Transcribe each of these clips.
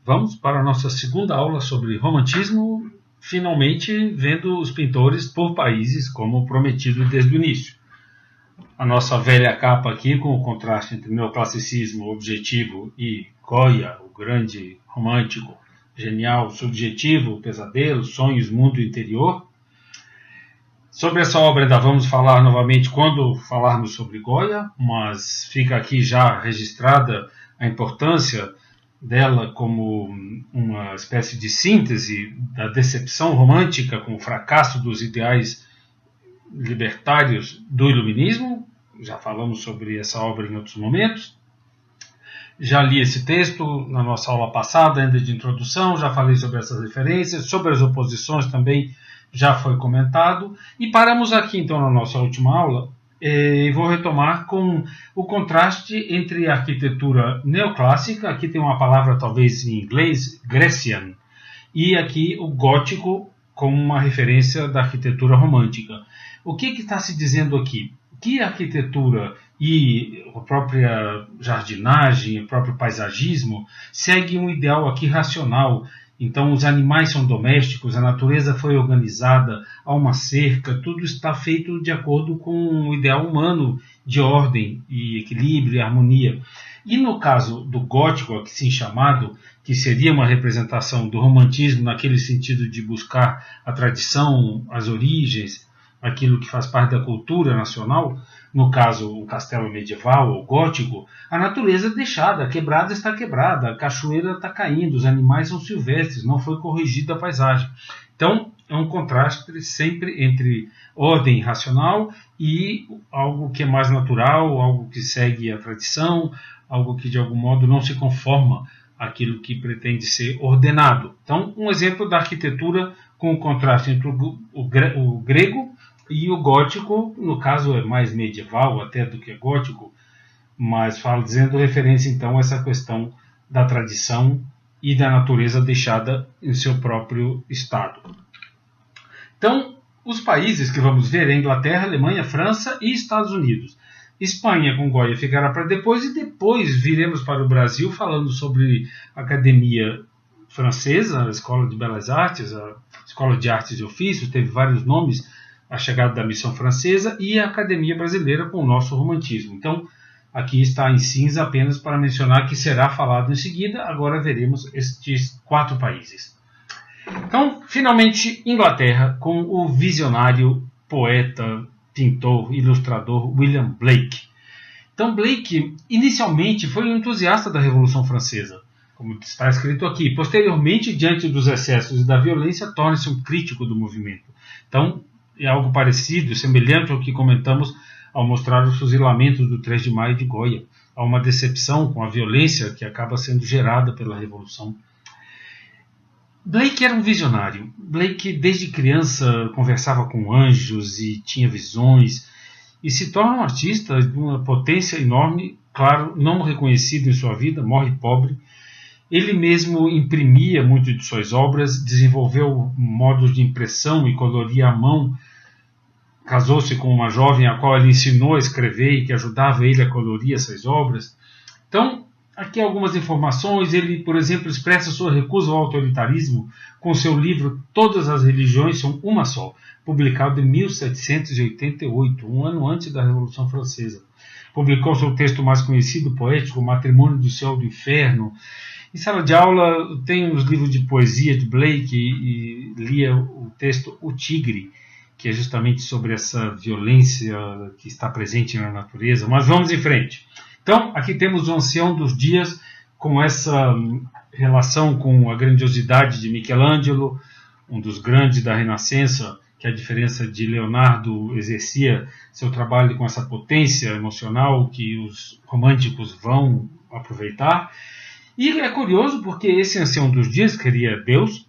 Vamos para a nossa segunda aula sobre romantismo, finalmente vendo os pintores por países, como prometido desde o início. A nossa velha capa aqui, com o contraste entre neoclassicismo objetivo e Goya, o grande romântico, genial, subjetivo, pesadelo, sonhos, mundo interior. Sobre essa obra ainda vamos falar novamente quando falarmos sobre Goya, mas fica aqui já registrada a importância dela como uma espécie de síntese da decepção romântica com o fracasso dos ideais libertários do iluminismo. Já falamos sobre essa obra em outros momentos. Já li esse texto na nossa aula passada, ainda de introdução, já falei sobre essas referências, sobre as oposições também já foi comentado. E paramos aqui então na nossa última aula e vou retomar com o contraste entre a arquitetura neoclássica, aqui tem uma palavra talvez em inglês, Grecian, e aqui o gótico como uma referência da arquitetura romântica. O que está se dizendo aqui? Que a arquitetura e a própria jardinagem, o próprio paisagismo segue um ideal aqui racional. Então os animais são domésticos, a natureza foi organizada, há uma cerca, tudo está feito de acordo com o ideal humano de ordem e equilíbrio e harmonia. E no caso do gótico, assim chamado, que seria uma representação do romantismo naquele sentido de buscar a tradição, as origens, aquilo que faz parte da cultura nacional, no caso o castelo medieval ou gótico, a natureza é deixada, a quebrada está quebrada, a cachoeira está caindo, os animais são silvestres, não foi corrigida a paisagem. Então é um contraste sempre entre ordem racional e algo que é mais natural, algo que segue a tradição, algo que de algum modo não se conforma àquilo que pretende ser ordenado. Então um exemplo da arquitetura com o contraste entre o grego e o gótico, no caso é mais medieval até do que gótico, mas dizendo referência então a essa questão da tradição e da natureza deixada em seu próprio estado. Então, os países que vamos ver é Inglaterra, Alemanha, França e Estados Unidos. Espanha com Goya ficará para depois, e depois viremos para o Brasil falando sobre a Academia Francesa, a Escola de Belas Artes, a Escola de Artes e Ofícios, teve vários nomes, a chegada da missão francesa, e a Academia Brasileira com o nosso romantismo. Então, aqui está em cinza apenas para mencionar que será falado em seguida. Agora veremos estes 4 países. Então, finalmente, Inglaterra com o visionário, poeta, pintor, ilustrador William Blake. Então, Blake inicialmente foi um entusiasta da Revolução Francesa, como está escrito aqui. Posteriormente, diante dos excessos e da violência, torna-se um crítico do movimento. Então, é algo parecido, semelhante ao que comentamos ao mostrar os fuzilamentos do 3 de maio de Goya. Há uma decepção com a violência que acaba sendo gerada pela Revolução. Blake era um visionário. Blake, desde criança, conversava com anjos e tinha visões, e se torna um artista de uma potência enorme, claro, não reconhecido em sua vida, morre pobre. Ele mesmo imprimia muito de suas obras, desenvolveu modos de impressão e coloria à mão. Casou-se com uma jovem a qual ele ensinou a escrever e que ajudava ele a colorir essas obras. Então, aqui algumas informações. Ele, por exemplo, expressa sua recusa ao autoritarismo com seu livro Todas as Religiões São Uma Só, publicado em 1788, um ano antes da Revolução Francesa. Publicou seu texto mais conhecido, poético, Matrimônio do Céu e do Inferno. Em sala de aula, tem os livros de poesia de Blake e lia o texto O Tigre, que é justamente sobre essa violência que está presente na natureza. Mas vamos em frente. Então, aqui temos o Ancião dos Dias, com essa relação com a grandiosidade de Michelangelo, um dos grandes da Renascença, que a diferença de Leonardo exercia seu trabalho com essa potência emocional que os românticos vão aproveitar. E é curioso porque esse Ancião dos Dias, que seria Deus,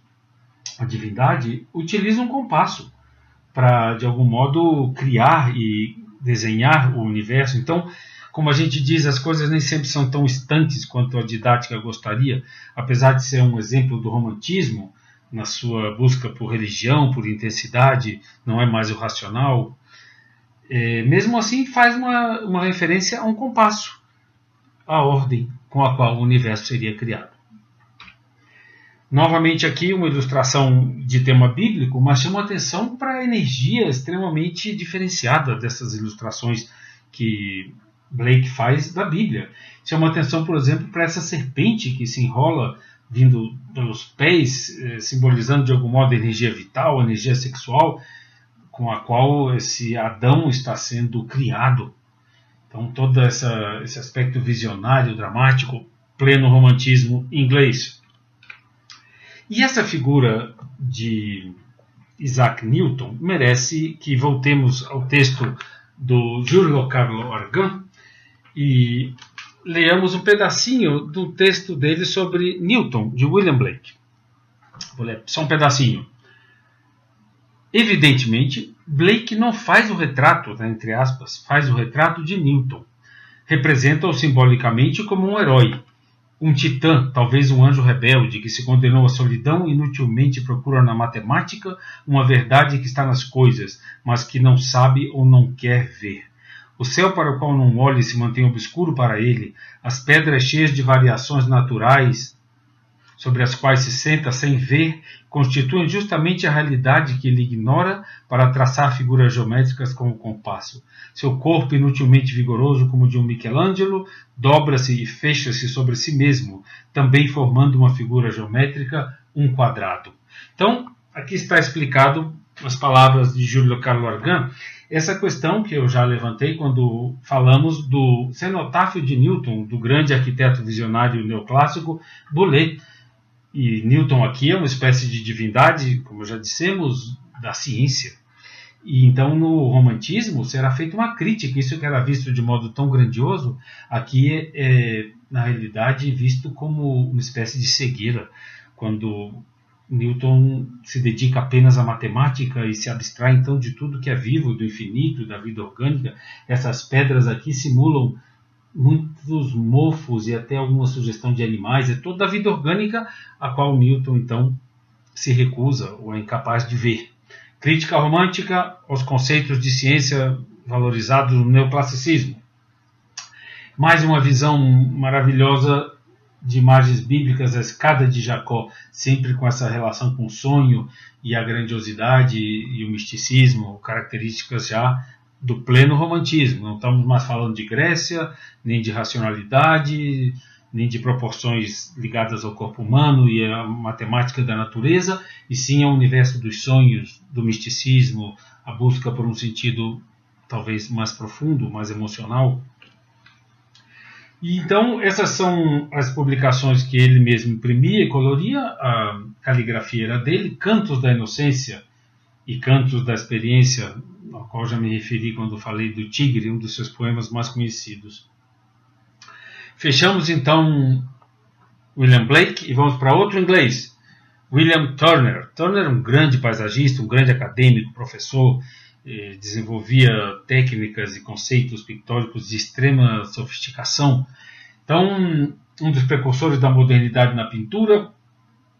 a divindade, utiliza um compasso para, de algum modo, criar e desenhar o universo. Então, como a gente diz, as coisas nem sempre são tão estanques quanto a didática gostaria. Apesar de ser um exemplo do romantismo, na sua busca por religião, por intensidade, não é mais o racional, mesmo assim faz uma referência a um compasso, a ordem com a qual o universo seria criado. Novamente aqui uma ilustração de tema bíblico, mas chama atenção para a energia extremamente diferenciada dessas ilustrações que Blake faz da Bíblia. Chama atenção, por exemplo, para essa serpente que se enrola vindo pelos pés, simbolizando de algum modo a energia vital, a energia sexual, com a qual esse Adão está sendo criado. Então todo esse aspecto visionário, dramático, pleno romantismo inglês. E essa figura de Isaac Newton merece que voltemos ao texto do Julio Carlo Argan e leamos um pedacinho do texto dele sobre Newton, de William Blake. Vou ler só um pedacinho. Evidentemente, Blake não faz o retrato, entre aspas, faz o retrato de Newton. Representa-o simbolicamente como um herói, um titã, talvez um anjo rebelde, que se condenou à solidão e inutilmente procura na matemática uma verdade que está nas coisas, mas que não sabe ou não quer ver. O céu para o qual não olha e se mantém obscuro para ele, as pedras cheias de variações naturais, sobre as quais se senta sem ver, constituem justamente a realidade que ele ignora para traçar figuras geométricas com o compasso. Seu corpo, inutilmente vigoroso como o de um Michelangelo, dobra-se e fecha-se sobre si mesmo, também formando uma figura geométrica, um quadrado. Então, aqui está explicado as palavras de Julio Carlo Argan, essa questão que eu já levantei quando falamos do cenotáfio de Newton, do grande arquiteto visionário neoclássico Bolet. E Newton aqui é uma espécie de divindade, como já dissemos, da ciência. E então no romantismo será feita uma crítica, isso que era visto de modo tão grandioso, aqui na realidade visto como uma espécie de cegueira, quando Newton se dedica apenas à matemática e se abstrai então de tudo que é vivo, do infinito, da vida orgânica. Essas pedras aqui simulam muitos mofos e até alguma sugestão de animais, é toda a vida orgânica a qual Newton então se recusa ou é incapaz de ver. Crítica romântica aos conceitos de ciência valorizados no neoclassicismo. Mais uma visão maravilhosa de imagens bíblicas, a escada de Jacó, sempre com essa relação com o sonho e a grandiosidade e o misticismo, características já do pleno romantismo. Não estamos mais falando de Grécia, nem de racionalidade, nem de proporções ligadas ao corpo humano e à matemática da natureza, e sim ao universo dos sonhos, do misticismo, a busca por um sentido talvez mais profundo, mais emocional. E então essas são as publicações que ele mesmo imprimia e coloria. A caligrafia era dele, Cantos da Inocência e Cantos da Experiência, ao qual já me referi quando falei do Tigre, um dos seus poemas mais conhecidos. Fechamos então William Blake e vamos para outro inglês, William Turner. Turner é um grande paisagista, um grande acadêmico, professor, desenvolvia técnicas e conceitos pictóricos de extrema sofisticação. Então, um dos precursores da modernidade na pintura,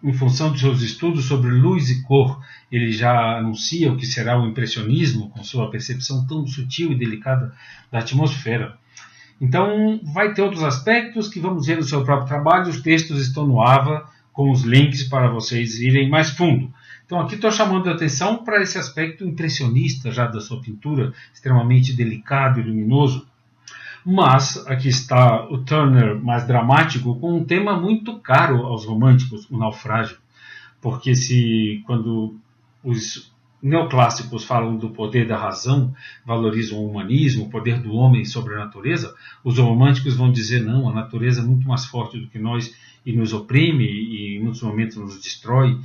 em função de seus estudos sobre luz e cor, ele já anuncia o que será o impressionismo, com sua percepção tão sutil e delicada da atmosfera. Então, vai ter outros aspectos que vamos ver no seu próprio trabalho. Os textos estão no AVA, com os links para vocês irem mais fundo. Então, aqui estou chamando a atenção para esse aspecto impressionista já da sua pintura, extremamente delicado e luminoso. Mas aqui está o Turner mais dramático, com um tema muito caro aos românticos, o naufrágio. Porque quando os neoclássicos falam do poder da razão, valorizam o humanismo, o poder do homem sobre a natureza, os românticos vão dizer não, a natureza é muito mais forte do que nós e nos oprime e em muitos momentos nos destrói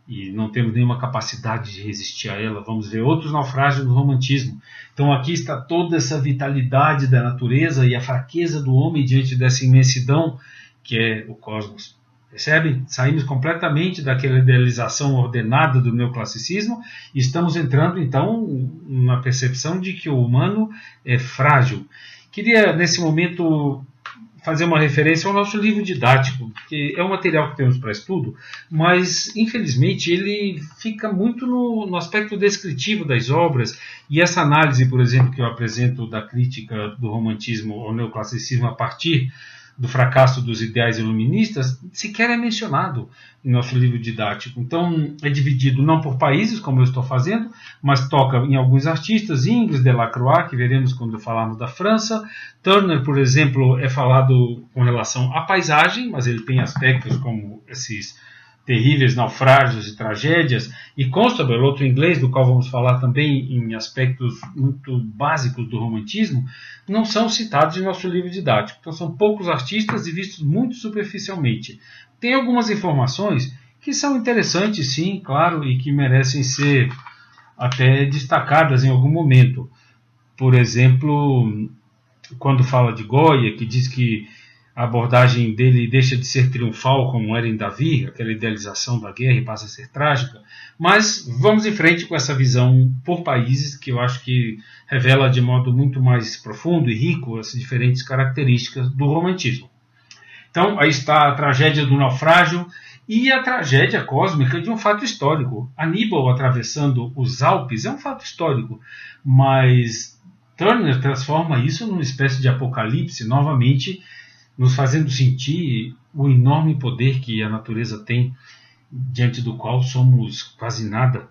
e não temos nenhuma capacidade de resistir a ela. Vamos ver outros naufrágios no romantismo. Então aqui está toda essa vitalidade da natureza e a fraqueza do homem diante dessa imensidão que é o cosmos. Percebem? Saímos completamente daquela idealização ordenada do neoclassicismo e estamos entrando então na percepção de que o humano é frágil. Queria nesse momento fazer uma referência ao nosso livro didático, que é um material que temos para estudo, mas infelizmente ele fica muito no aspecto descritivo das obras, e essa análise, por exemplo, que eu apresento da crítica do romantismo ao neoclassicismo a partir do fracasso dos ideais iluministas sequer é mencionado em nosso livro didático. Então é dividido não por países, como eu estou fazendo, mas toca em alguns artistas, Ingres, Delacroix, que veremos quando falarmos da França. Turner, por exemplo, é falado com relação à paisagem, mas ele tem aspectos como esses terríveis naufrágios e tragédias, e Constable, outro inglês do qual vamos falar também em aspectos muito básicos do romantismo, não são citados em nosso livro didático. Então são poucos artistas e vistos muito superficialmente. Tem algumas informações que são interessantes, sim, claro, e que merecem ser até destacadas em algum momento. Por exemplo, quando fala de Goya, que diz que a abordagem dele deixa de ser triunfal, como era em Davi, aquela idealização da guerra, e passa a ser trágica. Mas vamos em frente com essa visão por países, que eu acho que revela de modo muito mais profundo e rico as diferentes características do romantismo. Então, aí está a tragédia do naufrágio e a tragédia cósmica de um fato histórico. Aníbal atravessando os Alpes é um fato histórico, mas Turner transforma isso numa espécie de apocalipse, novamente nos fazendo sentir o enorme poder que a natureza tem, diante do qual somos quase nada.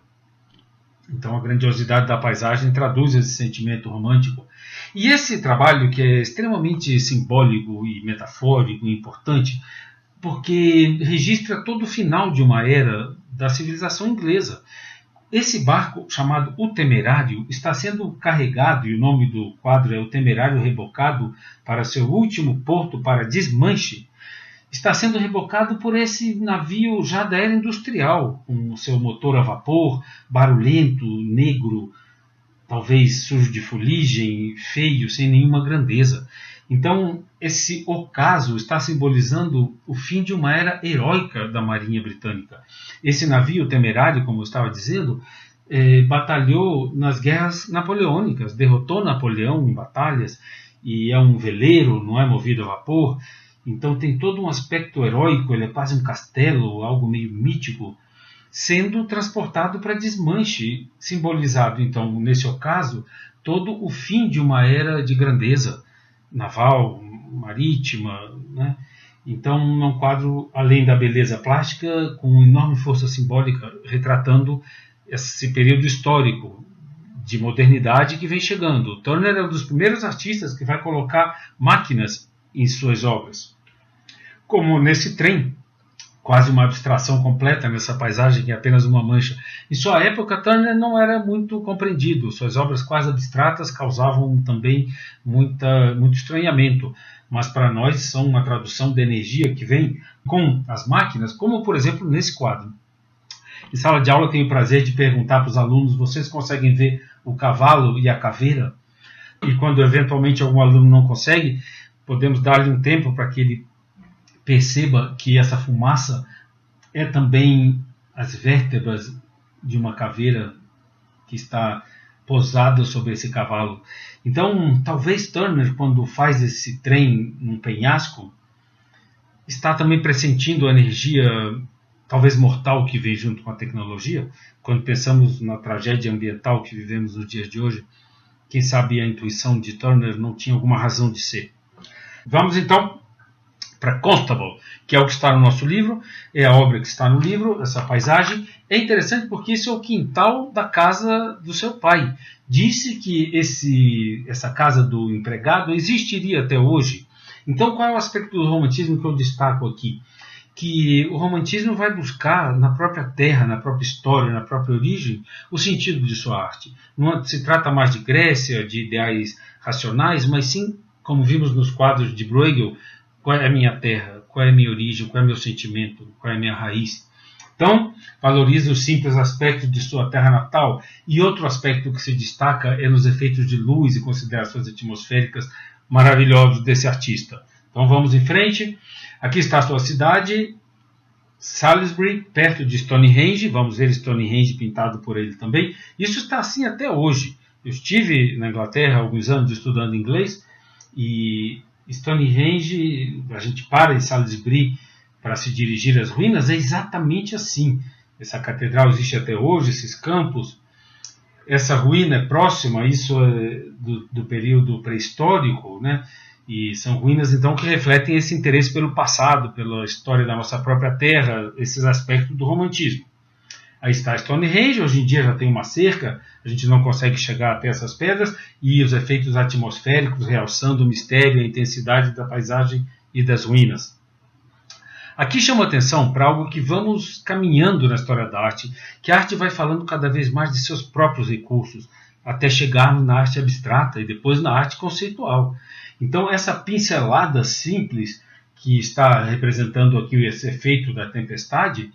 Então a grandiosidade da paisagem traduz esse sentimento romântico. E esse trabalho, que é extremamente simbólico e metafórico e importante, porque registra todo o final de uma era da civilização inglesa. Esse barco, chamado O Temerário, está sendo carregado, e o nome do quadro é O Temerário Rebocado para seu último porto para desmanche. Está sendo rebocado por esse navio já da era industrial, com seu motor a vapor, barulhento, negro, talvez sujo de fuligem, feio, sem nenhuma grandeza. Então, esse ocaso está simbolizando o fim de uma era heróica da Marinha Britânica. Esse navio temerário, como eu estava dizendo, batalhou nas guerras napoleônicas, derrotou Napoleão em batalhas, e é um veleiro, não é movido a vapor. Então tem todo um aspecto heróico, ele é quase um castelo, algo meio mítico, sendo transportado para desmanche, simbolizado, então, nesse ocaso, todo o fim de uma era de grandeza naval, marítima, né? Então é um quadro, além da beleza plástica, com enorme força simbólica, retratando esse período histórico de modernidade que vem chegando. Turner é um dos primeiros artistas que vai colocar máquinas em suas obras, como nesse trem, quase uma abstração completa nessa paisagem que é apenas uma mancha. Em sua época, Turner não era muito compreendido. Suas obras quase abstratas causavam também muito estranhamento, mas para nós são uma tradução da energia que vem com as máquinas, como por exemplo nesse quadro. Em sala de aula tenho o prazer de perguntar para os alunos: vocês conseguem ver o cavalo e a caveira? E quando eventualmente algum aluno não consegue, podemos dar-lhe um tempo para que ele perceba que essa fumaça é também as vértebras de uma caveira que está posada sobre esse cavalo. Então, talvez Turner, quando faz esse trem num penhasco, está também pressentindo a energia, talvez mortal, que vem junto com a tecnologia. Quando pensamos na tragédia ambiental que vivemos nos dias de hoje, quem sabe a intuição de Turner não tinha alguma razão de ser. Vamos então para Constable, que é o que está no nosso livro, é a obra que está no livro, essa paisagem. É interessante porque isso é o quintal da casa do seu pai. Disse que essa casa do empregado existiria até hoje. Então, qual é o aspecto do romantismo que eu destaco aqui? Que o romantismo vai buscar na própria terra, na própria história, na própria origem, o sentido de sua arte. Não se trata mais de Grécia, de ideais racionais, mas sim, como vimos nos quadros de Bruegel, qual é a minha terra, qual é a minha origem, qual é o meu sentimento, qual é a minha raiz. Então, valoriza os simples aspectos de sua terra natal. E outro aspecto que se destaca é nos efeitos de luz e considerações atmosféricas maravilhosos desse artista. Então vamos em frente. Aqui está a sua cidade, Salisbury, perto de Stonehenge. Vamos ver Stonehenge pintado por ele também. Isso está assim até hoje. Eu estive na Inglaterra há alguns anos estudando inglês, e Stonehenge, a gente para em Salisbury para se dirigir às ruínas, é exatamente assim. Essa catedral existe até hoje, esses campos. Essa ruína é próxima, isso é do período pré-histórico, né? E são ruínas, então, que refletem esse interesse pelo passado, pela história da nossa própria terra, esses aspectos do romantismo. Aí está Stonehenge, hoje em dia já tem uma cerca, a gente não consegue chegar até essas pedras, e os efeitos atmosféricos realçando o mistério e a intensidade da paisagem e das ruínas. Aqui chama atenção para algo que vamos caminhando na história da arte, que a arte vai falando cada vez mais de seus próprios recursos, até chegar na arte abstrata e depois na arte conceitual. Então essa pincelada simples que está representando aqui esse efeito da tempestade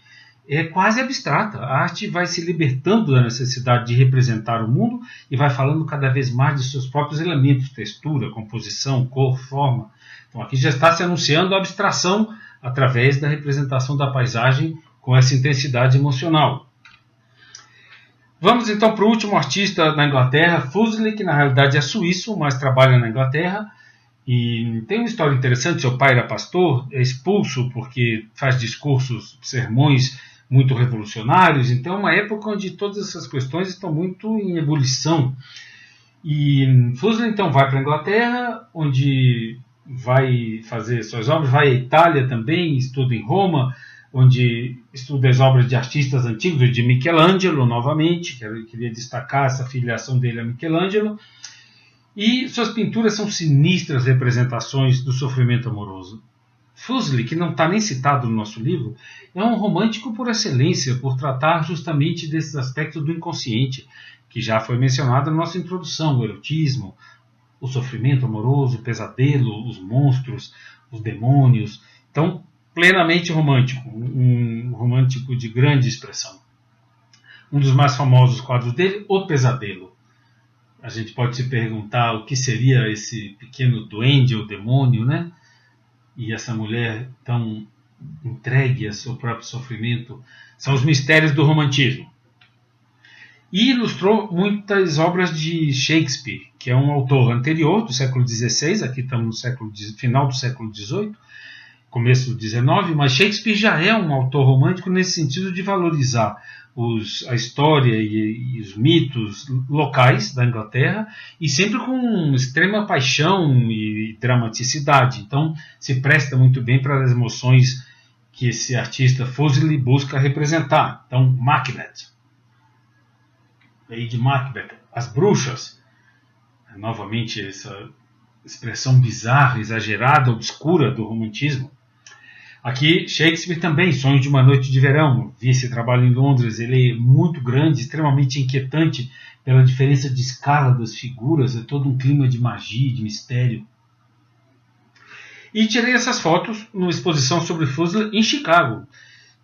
é quase abstrata. A arte vai se libertando da necessidade de representar o mundo e vai falando cada vez mais de seus próprios elementos, textura, composição, cor, forma. Então aqui já está se anunciando a abstração através da representação da paisagem com essa intensidade emocional. Vamos então para o último artista na Inglaterra, Fuseli, que na realidade é suíço, mas trabalha na Inglaterra. E tem uma história interessante, seu pai era pastor, é expulso porque faz discursos, sermões muito revolucionários. Então é uma época onde todas essas questões estão muito em ebulição. E Fuseli então vai para a Inglaterra, onde vai fazer suas obras, vai à Itália também, estuda em Roma, onde estuda as obras de artistas antigos, de Michelangelo novamente, queria destacar essa filiação dele a Michelangelo. E suas pinturas são sinistras representações do sofrimento amoroso. Fuseli, que não está nem citado no nosso livro, é um romântico por excelência, por tratar justamente desses aspectos do inconsciente, que já foi mencionado na nossa introdução, o erotismo, o sofrimento amoroso, o pesadelo, os monstros, os demônios. Então, plenamente romântico, um romântico de grande expressão. Um dos mais famosos quadros dele, O Pesadelo. A gente pode se perguntar o que seria esse pequeno duende ou demônio, né? E essa mulher tão entregue a seu próprio sofrimento. São os mistérios do romantismo. E ilustrou muitas obras de Shakespeare, que é um autor anterior, do século XVI, aqui estamos no final do século XVIII, começo do XIX, mas Shakespeare já é um autor romântico nesse sentido de valorizar a história e os mitos locais da Inglaterra, e sempre com extrema paixão e dramaticidade. Então se presta muito bem para as emoções que esse artista Fuseli busca representar. Então, Macbeth, Lady Macbeth, As Bruxas, novamente essa expressão bizarra, exagerada, obscura do romantismo. Aqui, Shakespeare também, Sonho de uma Noite de Verão. Vi esse trabalho em Londres, ele é muito grande, extremamente inquietante pela diferença de escala das figuras, é todo um clima de magia, de mistério. E tirei essas fotos numa exposição sobre Fuseli em Chicago,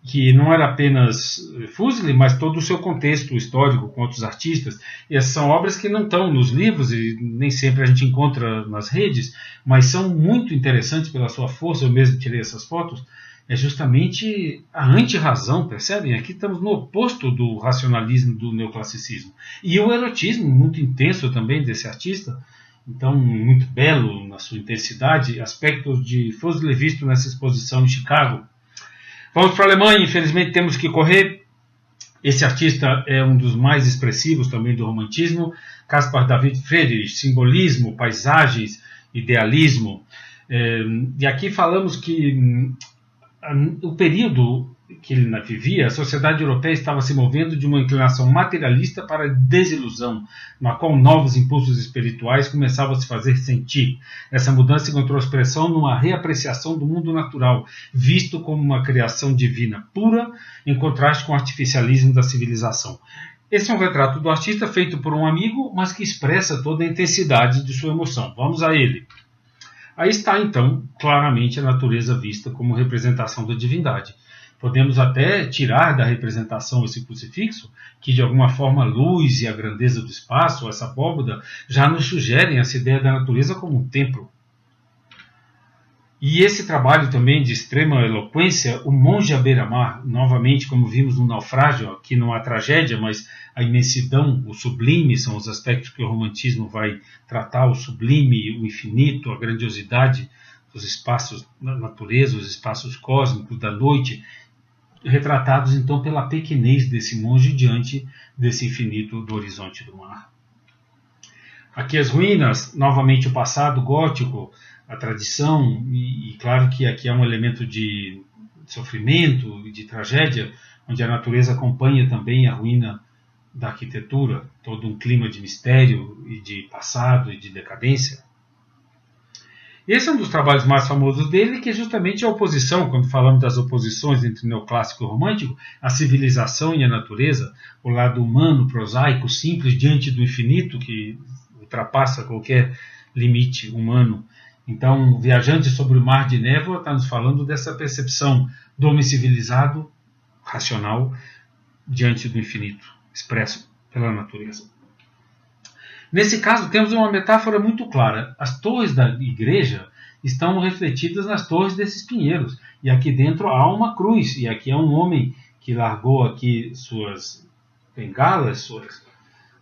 que não era apenas Fuseli, mas todo o seu contexto histórico com outros artistas. E essas são obras que não estão nos livros e nem sempre a gente encontra nas redes, mas são muito interessantes pela sua força. Eu mesmo tirei essas fotos. É justamente a anti-razão, percebem? Aqui estamos no oposto do racionalismo, do neoclassicismo. E o erotismo muito intenso também desse artista, então muito belo na sua intensidade, aspectos de Fuseli visto nessa exposição em Chicago. Vamos para a Alemanha, infelizmente temos que correr. Esse artista é um dos mais expressivos também do romantismo, Caspar David Friedrich, simbolismo, paisagens, idealismo. E aqui falamos que o período que ele vivia, a sociedade europeia estava se movendo de uma inclinação materialista para a desilusão, na qual novos impulsos espirituais começavam a se fazer sentir. Essa mudança encontrou expressão numa reapreciação do mundo natural, visto como uma criação divina pura, em contraste com o artificialismo da civilização. Esse é um retrato do artista feito por um amigo, mas que expressa toda a intensidade de sua emoção. Vamos a ele. Aí está, então, claramente a natureza vista como representação da divindade. Podemos até tirar da representação esse crucifixo, que de alguma forma a luz e a grandeza do espaço, essa abóbada, já nos sugerem essa ideia da natureza como um templo. E esse trabalho também de extrema eloquência, o monge à beira-mar, novamente como vimos no Naufrágio, aqui não há tragédia, mas a imensidão, o sublime, são os aspectos que o romantismo vai tratar, o sublime, o infinito, a grandiosidade dos espaços da natureza, os espaços cósmicos da noite, retratados então pela pequenez desse monge diante desse infinito do horizonte do mar. Aqui as ruínas, novamente o passado gótico, a tradição, e claro que aqui há um elemento de sofrimento e de tragédia, onde a natureza acompanha também a ruína da arquitetura, todo um clima de mistério e de passado e de decadência. Esse é um dos trabalhos mais famosos dele, que é justamente a oposição, quando falamos das oposições entre o neoclássico e o romântico, a civilização e a natureza, o lado humano, prosaico, simples, diante do infinito, que ultrapassa qualquer limite humano. Então, Viajante sobre o Mar de Névoa está nos falando dessa percepção do homem civilizado, racional, diante do infinito, expresso pela natureza. Nesse caso, temos uma metáfora muito clara. As torres da igreja estão refletidas nas torres desses pinheiros. E aqui dentro há uma cruz. E aqui é um homem que largou aqui suas bengalas,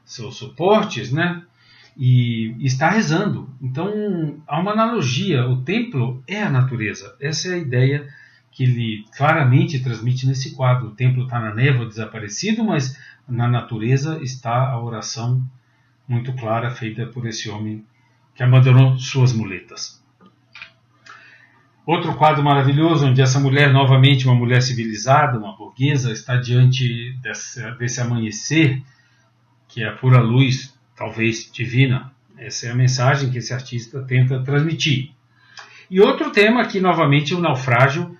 seus suportes, né? E está rezando. Então, há uma analogia. O templo é a natureza. Essa é a ideia que ele claramente transmite nesse quadro. O templo está na névoa, desaparecido, mas na natureza está a oração muito clara, feita por esse homem que abandonou suas muletas. Outro quadro maravilhoso, onde essa mulher, novamente uma mulher civilizada, uma burguesa, está diante desse amanhecer, que é a pura luz, talvez divina. Essa é a mensagem que esse artista tenta transmitir. E outro tema aqui, novamente, o naufrágio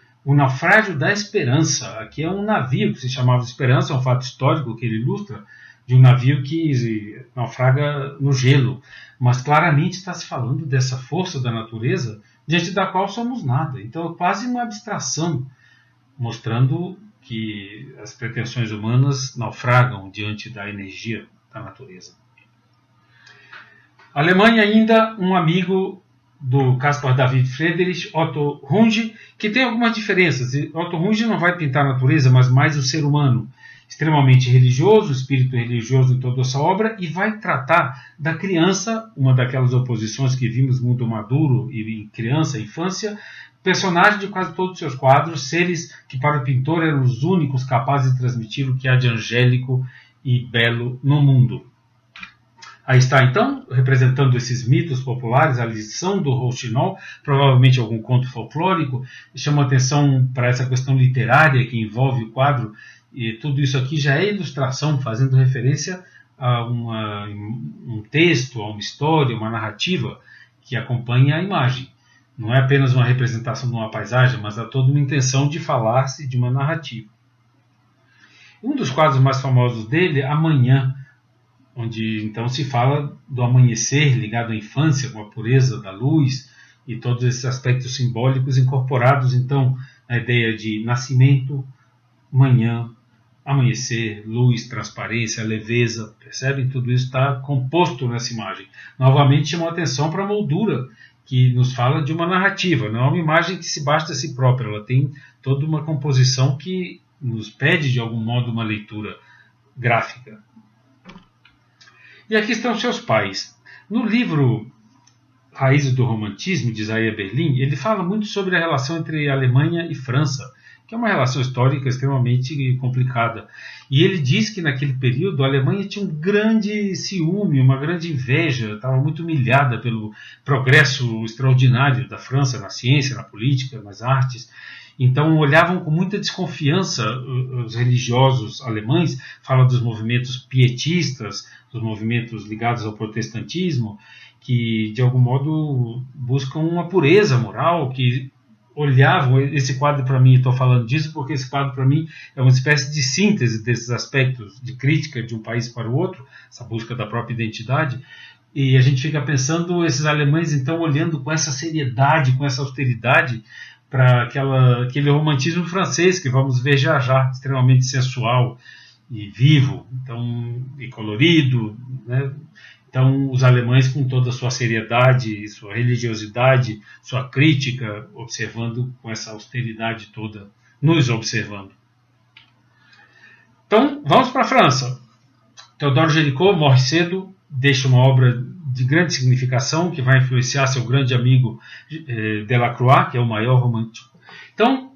da esperança. Aqui é um navio que se chamava Esperança, é um fato histórico que ele ilustra, de um navio que naufraga no gelo. Mas claramente está se falando dessa força da natureza diante da qual somos nada. Então é quase uma abstração, mostrando que as pretensões humanas naufragam diante da energia da natureza. A Alemanha ainda, um amigo do Caspar David Friedrich, Otto Runge, que tem algumas diferenças. Otto Runge não vai pintar a natureza, mas mais o ser humano, extremamente religioso, espírito religioso em toda a sua obra, e vai tratar da criança, uma daquelas oposições que vimos no mundo maduro e criança, infância, personagem de quase todos os seus quadros, seres que para o pintor eram os únicos capazes de transmitir o que há de angélico e belo no mundo. Aí está, então, representando esses mitos populares, a lição do Rouxinol, provavelmente algum conto folclórico, chama atenção para essa questão literária que envolve o quadro, e tudo isso aqui já é ilustração, fazendo referência a um texto, a uma história, uma narrativa que acompanha a imagem. Não é apenas uma representação de uma paisagem, mas há toda uma intenção de falar-se de uma narrativa. Um dos quadros mais famosos dele é Amanhã, onde então se fala do amanhecer ligado à infância, com a pureza da luz e todos esses aspectos simbólicos incorporados então na ideia de nascimento, manhã, amanhecer, luz, transparência, leveza, percebem? Tudo isso está composto nessa imagem. Novamente chamou a atenção para a moldura, que nos fala de uma narrativa, não é uma imagem que se basta a si própria, ela tem toda uma composição que nos pede de algum modo uma leitura gráfica. E aqui estão seus pais. No livro Raízes do Romantismo, de Isaiah Berlin, ele fala muito sobre a relação entre Alemanha e França, que é uma relação histórica extremamente complicada. E ele diz que naquele período a Alemanha tinha um grande ciúme, uma grande inveja, estava muito humilhada pelo progresso extraordinário da França na ciência, na política, nas artes. Então olhavam com muita desconfiança os religiosos alemães, fala dos movimentos pietistas, dos movimentos ligados ao protestantismo, que de algum modo buscam uma pureza moral, que olhavam esse quadro para mim, estou falando disso porque esse quadro para mim é uma espécie de síntese desses aspectos de crítica de um país para o outro, essa busca da própria identidade, e a gente fica pensando esses alemães então olhando com essa seriedade, com essa austeridade para aquele romantismo francês que vamos ver já já, extremamente sensual e vivo, então, e colorido, né? Então, os alemães, com toda a sua seriedade, sua religiosidade, sua crítica, observando com essa austeridade toda, nos observando. Então, vamos para a França. Théodore Géricault morre cedo, deixa uma obra de grande significação, que vai influenciar seu grande amigo Delacroix, que é o maior romântico. Então,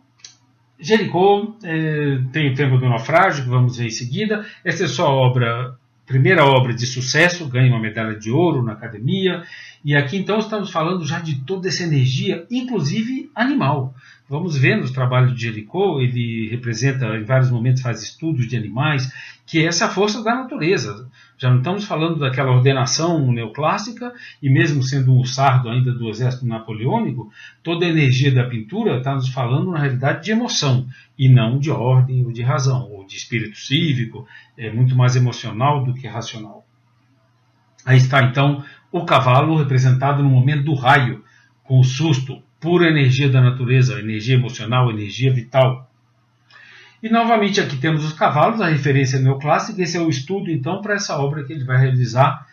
Géricault tem o Tempo do Naufrágio, que vamos ver em seguida. Essa é sua obra primeira obra de sucesso, ganha uma medalha de ouro na academia, e aqui então estamos falando já de toda essa energia, inclusive animal. Vamos ver nos trabalhos de Jericó, ele representa, em vários momentos faz estudos de animais, que é essa força da natureza. Já não estamos falando daquela ordenação neoclássica, e mesmo sendo um sardo ainda do exército napoleônico, toda a energia da pintura está nos falando, na realidade, de emoção, e não de ordem ou de razão, ou de espírito cívico, é muito mais emocional do que racional. Aí está, então, o cavalo representado no momento do raio, com o susto, pura energia da natureza, energia emocional, energia vital. E novamente aqui temos os cavalos, a referência neoclássica. Esse é o estudo então para essa obra que ele vai realizar.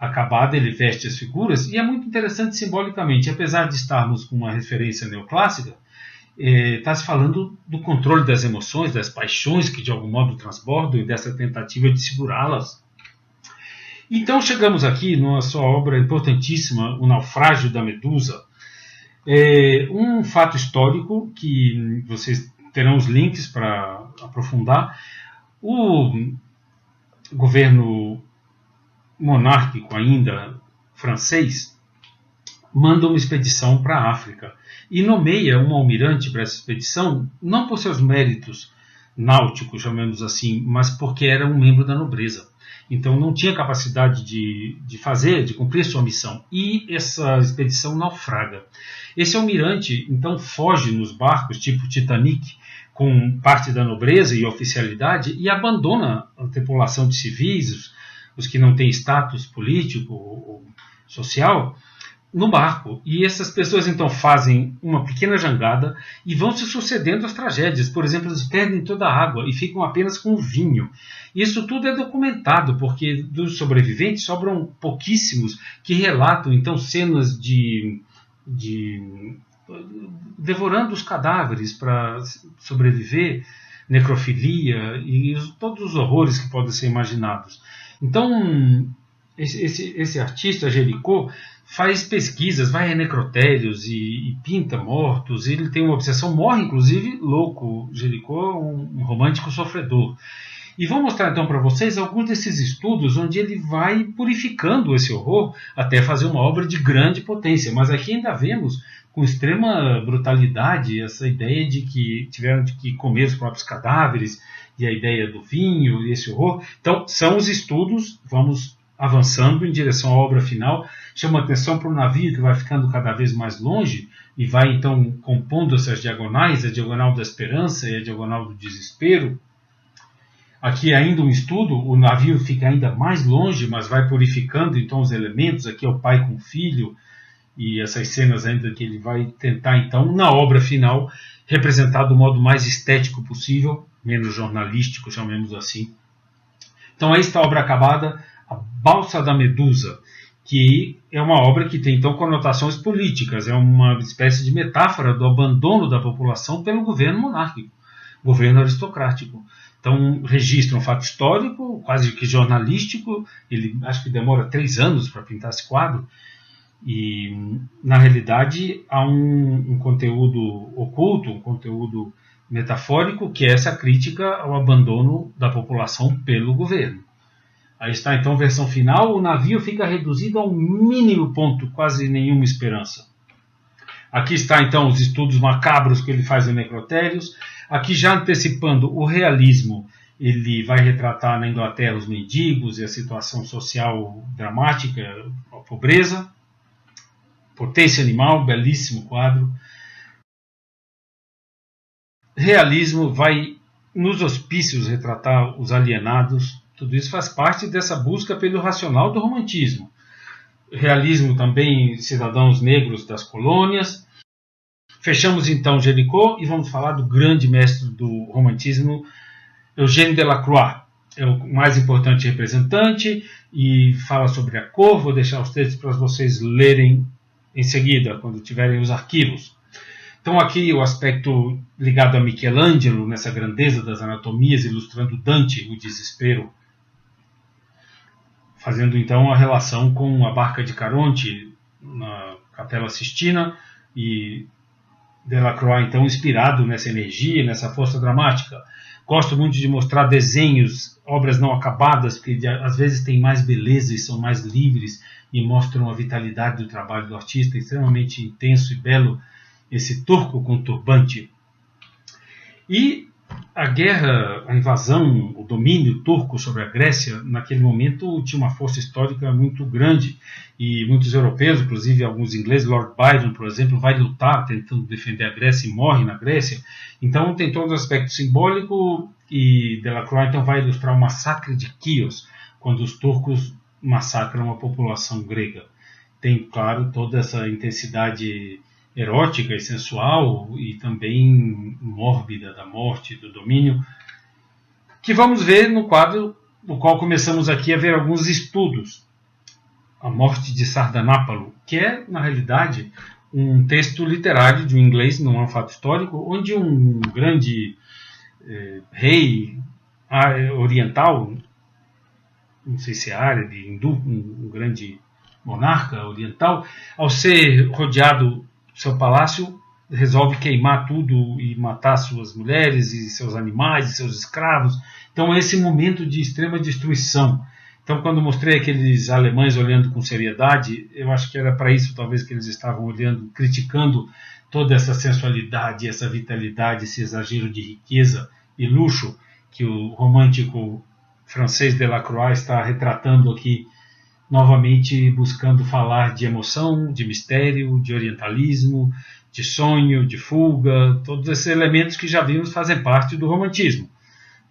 Acabada, ele veste as figuras, e é muito interessante simbolicamente, apesar de estarmos com uma referência neoclássica, está se falando do controle das emoções, das paixões que de algum modo transbordam e dessa tentativa de segurá-las. Então chegamos aqui numa sua obra importantíssima, O Naufrágio da Medusa. Um fato histórico que vocês terão os links para aprofundar. O governo monárquico ainda francês manda uma expedição para a África e nomeia um almirante para essa expedição, não por seus méritos náuticos, chamemos assim, mas porque era um membro da nobreza. Então não tinha capacidade de cumprir sua missão. E essa expedição naufraga. Esse almirante, então, foge nos barcos tipo Titanic, com parte da nobreza e oficialidade, e abandona a tripulação de civis, os que não têm status político ou social, no barco. E essas pessoas então fazem uma pequena jangada e vão se sucedendo as tragédias. Por exemplo, eles perdem toda a água e ficam apenas com vinho. Isso tudo é documentado, porque dos sobreviventes sobram pouquíssimos que relatam então cenas de devorando os cadáveres para sobreviver, necrofilia e todos os horrores que podem ser imaginados. Então, esse artista, Jericó, faz pesquisas, vai a necrotérios e pinta mortos. Ele tem uma obsessão, morre inclusive louco. Jericó é um romântico sofredor. E vou mostrar então para vocês alguns desses estudos onde ele vai purificando esse horror até fazer uma obra de grande potência. Mas aqui ainda vemos com extrema brutalidade essa ideia de que tiveram que comer os próprios cadáveres e a ideia do vinho e esse horror. Então são os estudos, vamos avançando em direção à obra final. Chama atenção para o navio que vai ficando cada vez mais longe e vai então compondo essas diagonais, a diagonal da esperança e a diagonal do desespero. Aqui ainda um estudo, o navio fica ainda mais longe, mas vai purificando então os elementos. Aqui é o pai com o filho, e essas cenas ainda que ele vai tentar então, na obra final, representar do modo mais estético possível, menos jornalístico, chamemos assim. Então aí está a obra acabada, A Balsa da Medusa, que é uma obra que tem então conotações políticas, é uma espécie de metáfora do abandono da população pelo governo monárquico, governo aristocrático. Então registra um fato histórico, quase que jornalístico. Ele acho que demora 3 anos para pintar esse quadro, e na realidade há um conteúdo oculto, um conteúdo metafórico, que é essa crítica ao abandono da população pelo governo. Aí está então a versão final. O navio fica reduzido a um mínimo ponto, quase nenhuma esperança. Aqui está então os estudos macabros que ele faz em necrotérios. Aqui já antecipando o realismo, ele vai retratar na Inglaterra os mendigos e a situação social dramática, a pobreza. Potência animal, belíssimo quadro. Realismo vai nos hospícios retratar os alienados. Tudo isso faz parte dessa busca pelo racional do romantismo. Realismo também, cidadãos negros das colônias. Fechamos então Jericó e vamos falar do grande mestre do romantismo, Eugène Delacroix. É o mais importante representante e fala sobre a cor. Vou deixar os textos para vocês lerem em seguida, quando tiverem os arquivos. Então aqui o aspecto ligado a Michelangelo, nessa grandeza das anatomias, ilustrando Dante, o desespero, fazendo então a relação com a barca de Caronte na Capela Sistina e Delacroix, então, inspirado nessa energia, nessa força dramática. Gosto muito de mostrar desenhos, obras não acabadas, que às vezes têm mais beleza e são mais livres e mostram a vitalidade do trabalho do artista, extremamente intenso e belo, esse turco com turbante. E a guerra, a invasão, o domínio turco sobre a Grécia, naquele momento tinha uma força histórica muito grande e muitos europeus, inclusive alguns ingleses, Lord Byron, por exemplo, vai lutar tentando defender a Grécia e morre na Grécia. Então tem todo o aspecto simbólico e Delacroix então vai ilustrar o massacre de Quíos, quando os turcos massacram a população grega. Tem, claro, toda essa intensidade erótica e sensual e também mórbida da morte, do domínio, que vamos ver no quadro no qual começamos aqui a ver alguns estudos. A Morte de Sardanápalo, que é, na realidade, um texto literário de um inglês, não é um fato histórico, onde um grande rei oriental, não sei se é árabe, hindu, um grande monarca oriental, ao ser rodeado seu palácio, resolve queimar tudo e matar suas mulheres e seus animais e seus escravos. Então é esse momento de extrema destruição. Então quando mostrei aqueles alemães olhando com seriedade, eu acho que era para isso talvez que eles estavam olhando, criticando toda essa sensualidade, essa vitalidade, esse exagero de riqueza e luxo que o romântico francês Delacroix está retratando aqui, novamente buscando falar de emoção, de mistério, de orientalismo, de sonho, de fuga, todos esses elementos que já vimos fazem parte do romantismo.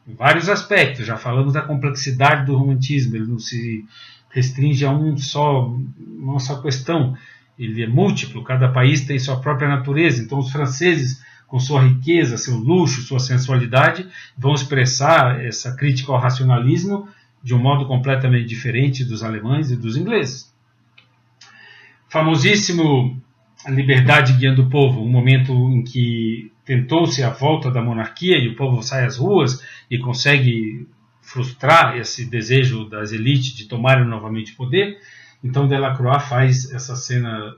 Em vários aspectos, já falamos da complexidade do romantismo, ele não se restringe a uma só questão, ele é múltiplo, cada país tem sua própria natureza, então os franceses, com sua riqueza, seu luxo, sua sensualidade, vão expressar essa crítica ao racionalismo de um modo completamente diferente dos alemães e dos ingleses. Famosíssimo A Liberdade Guiando o Povo, um momento em que tentou-se a volta da monarquia e o povo sai às ruas e consegue frustrar esse desejo das elites de tomarem novamente o poder. Então Delacroix faz essa cena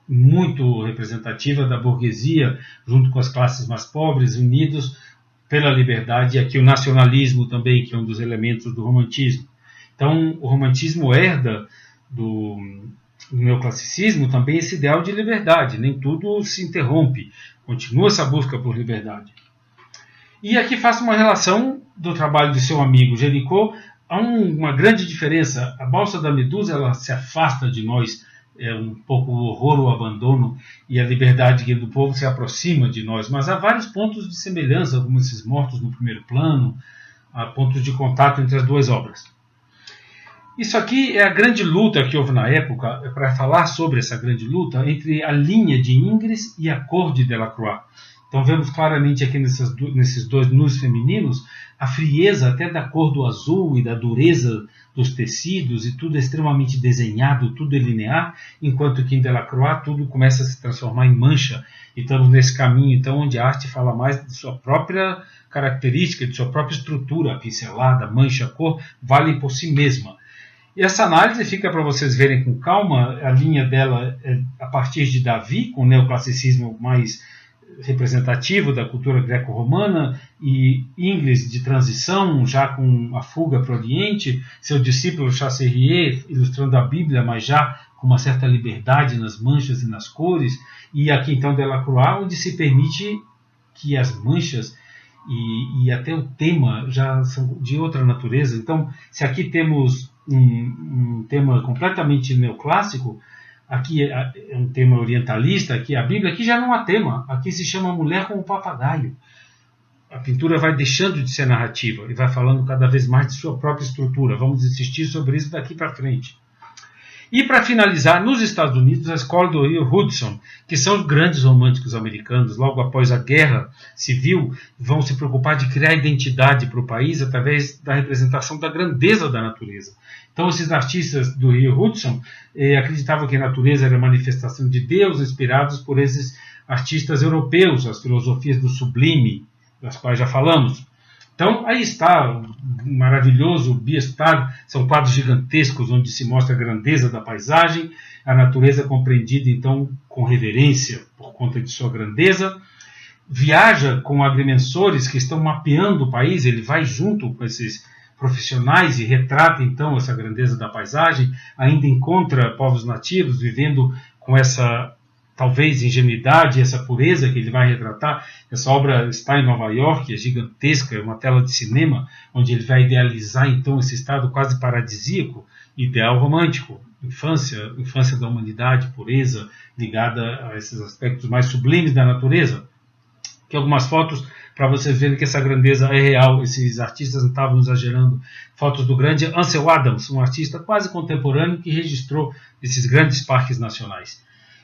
muito representativa da burguesia, junto com as classes mais pobres, unidos pela liberdade, e aqui o nacionalismo também, que é um dos elementos do romantismo. Então, o romantismo herda do neoclassicismo também esse ideal de liberdade, nem tudo se interrompe, continua essa busca por liberdade. E aqui faço uma relação do trabalho de seu amigo Géricault. Há uma grande diferença. A Balsa da Medusa ela se afasta de nós, é um pouco o horror, o abandono, e a Liberdade Guia do Povo se aproxima de nós, mas há vários pontos de semelhança, como esses mortos no primeiro plano, há pontos de contato entre as duas obras. Isso aqui é a grande luta que houve na época, para falar sobre essa grande luta entre a linha de Ingres e a cor de Delacroix. Então vemos claramente aqui nesses dois nus femininos a frieza até da cor do azul e da dureza dos tecidos, e tudo é extremamente desenhado, tudo é linear, enquanto que em Delacroix tudo começa a se transformar em mancha. E estamos nesse caminho então onde a arte fala mais de sua própria característica, de sua própria estrutura, a pincelada, mancha, a cor, vale por si mesma. E essa análise fica para vocês verem com calma. A linha dela é a partir de Davi, com o neoclassicismo mais representativo da cultura greco-romana, e Ingres de transição, já com a fuga para o Oriente, seu discípulo Chassérier ilustrando a Bíblia, mas já com uma certa liberdade nas manchas e nas cores, e aqui então Delacroix, onde se permite que as manchas e até o tema já são de outra natureza. Então, se aqui temos um tema completamente neoclássico, aqui é um tema orientalista, aqui a Bíblia, aqui já não há tema, aqui se chama Mulher como Papagaio. A pintura vai deixando de ser narrativa e vai falando cada vez mais de sua própria estrutura. Vamos insistir sobre isso daqui para frente. E para finalizar, nos Estados Unidos, a escola do Rio Hudson, que são os grandes românticos americanos, logo após a guerra civil, vão se preocupar de criar identidade para o país através da representação da grandeza da natureza. Então, esses artistas do Rio Hudson acreditavam que a natureza era a manifestação de Deus, inspirados por esses artistas europeus, as filosofias do sublime, das quais já falamos. Então, aí está um maravilhoso Bierstadt, são quadros gigantescos onde se mostra a grandeza da paisagem, a natureza compreendida, então, com reverência por conta de sua grandeza. Viaja com agrimensores que estão mapeando o país, ele vai junto com esses profissionais e retrata, então, essa grandeza da paisagem, ainda encontra povos nativos vivendo com essa talvez ingenuidade, essa pureza que ele vai retratar. Essa obra está em Nova York, é gigantesca, é uma tela de cinema, onde ele vai idealizar então esse estado quase paradisíaco, ideal romântico, infância da humanidade, pureza, ligada a esses aspectos mais sublimes da natureza. Aqui algumas fotos para vocês verem que essa grandeza é real, esses artistas não estavam exagerando. Fotos do grande Ansel Adams, um artista quase contemporâneo que registrou esses grandes parques nacionais.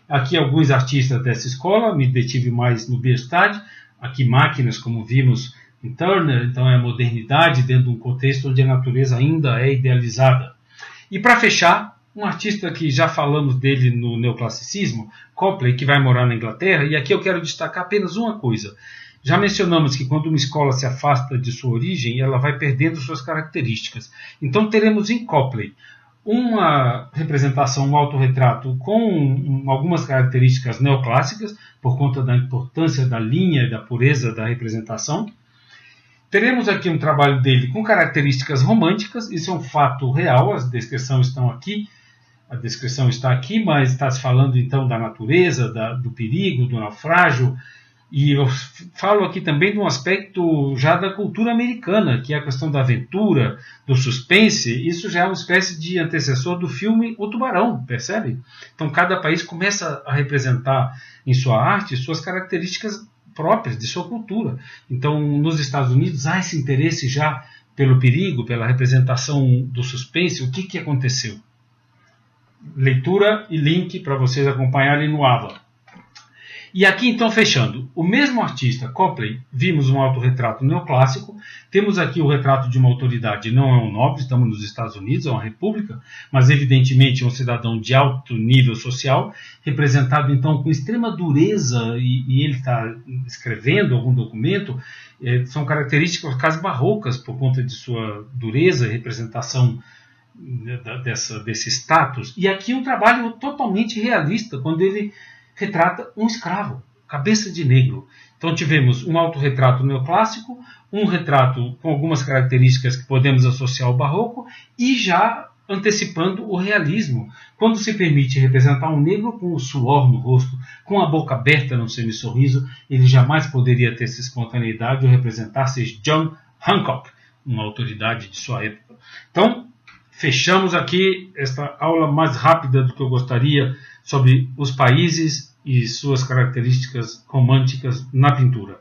Aqui alguns artistas dessa escola, me detive mais no Bierstadt, aqui máquinas como vimos em Turner, então é a modernidade dentro de um contexto onde a natureza ainda é idealizada. E para fechar, um artista que já falamos dele no neoclassicismo, Copley, que vai morar na Inglaterra, e aqui eu quero destacar apenas uma coisa. Já mencionamos que quando uma escola se afasta de sua origem, ela vai perdendo suas características. Então teremos em Copley uma representação, um autorretrato com algumas características neoclássicas, por conta da importância da linha e da pureza da representação. Teremos aqui um trabalho dele com características românticas, isso é um fato real, as descrições estão aqui, a descrição está aqui, mas está se falando então da natureza, do perigo, do naufrágio, e eu falo aqui também de um aspecto já da cultura americana, que é a questão da aventura, do suspense. Isso já é uma espécie de antecessor do filme O Tubarão, percebe? Então cada país começa a representar em sua arte suas características próprias de sua cultura. Então nos Estados Unidos há esse interesse já pelo perigo, pela representação do suspense. O que aconteceu? Leitura e link para vocês acompanharem no AVA. E aqui então fechando, o mesmo artista, Copley, vimos um autorretrato neoclássico, temos aqui o retrato de uma autoridade, não é um nobre, estamos nos Estados Unidos, é uma república, mas evidentemente é um cidadão de alto nível social, representado então com extrema dureza, e ele está escrevendo algum documento, são características quase barrocas por conta de sua dureza e representação desse status. E aqui um trabalho totalmente realista, quando ele retrata um escravo, cabeça de negro. Então tivemos um autorretrato neoclássico, um retrato com algumas características que podemos associar ao barroco e já antecipando o realismo, quando se permite representar um negro com o suor no rosto, com a boca aberta num semi-sorriso, ele jamais poderia ter essa espontaneidade ou representar-se John Hancock, uma autoridade de sua época. Então, fechamos aqui esta aula mais rápida do que eu gostaria sobre os países e suas características românticas na pintura.